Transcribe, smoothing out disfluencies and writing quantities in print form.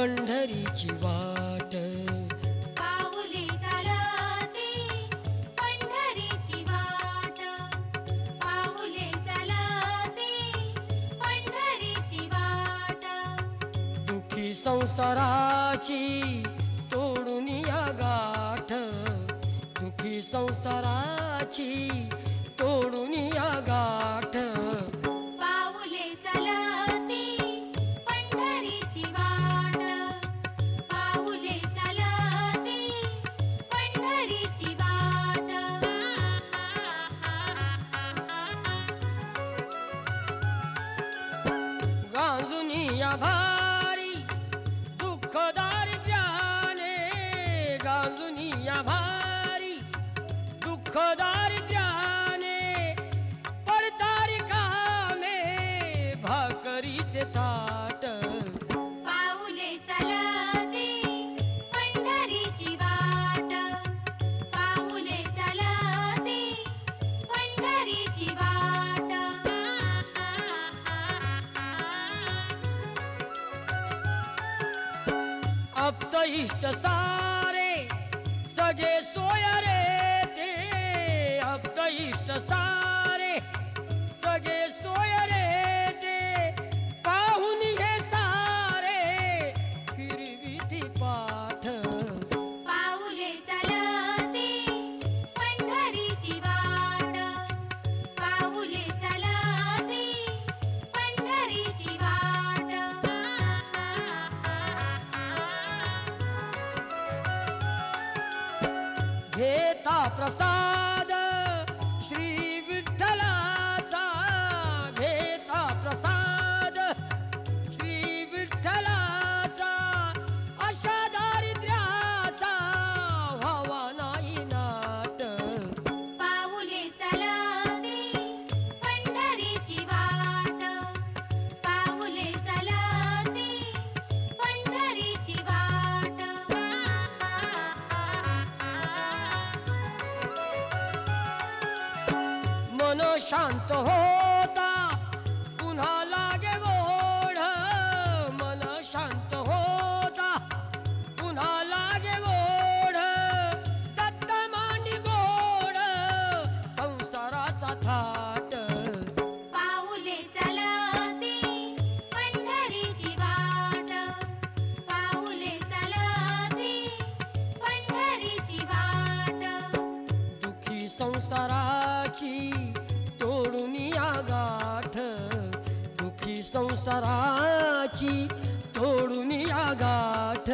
पंढरीची वाट. पाऊले चालती पंढरीची वाट. पाऊले चालती पंढरीची वाट. दुखी संसाराची तोडून या गाठ. दुखी संसाराची तोडून या गाठ. पाऊले चालती पंढरीची वाट. पाऊले चालती पंढरीची वाट. गांजुनी या भारी दुःख दारिद्र्याने. गांजुनी या भारी दुःख दारिद्र्याने. पडतारी कामे भाकरीचे ताट. पाऊले चालती पंढरीची वाट. पाऊले चालती पंढरीची वाट. अप्त इष्ट सारे सगळे सोय रे ते. अप्त इष्ट सारे सगळे सोय रे ते. पाहून हे सारे फिरविती पाठ. पाऊले चालती पंढरीची वाट. पाऊले चालती पंढरीची वाट. घेता प्रसाद श्री विठ्ठलाचा. घेता प्रसाद श्री विठ्ठलाचा. अशा दारिद्र्याचा व्हावा नाही नाट. पाऊले चालती पंढरीची वाट. पाऊले चालती पंढरीची वाट. मन शांत होता पुन्हा लागे ओढ. मन शांत होता पुन्हा लागे ओढ. दत्त मांडी गोड संसाराचा थाट. पाऊले चालती पंढरीची वाट. पाऊले चालती पंढरीची वाट. दुखी संसाराची तोडून या गाठ. दुखी संसाराची तोडून या गाठ.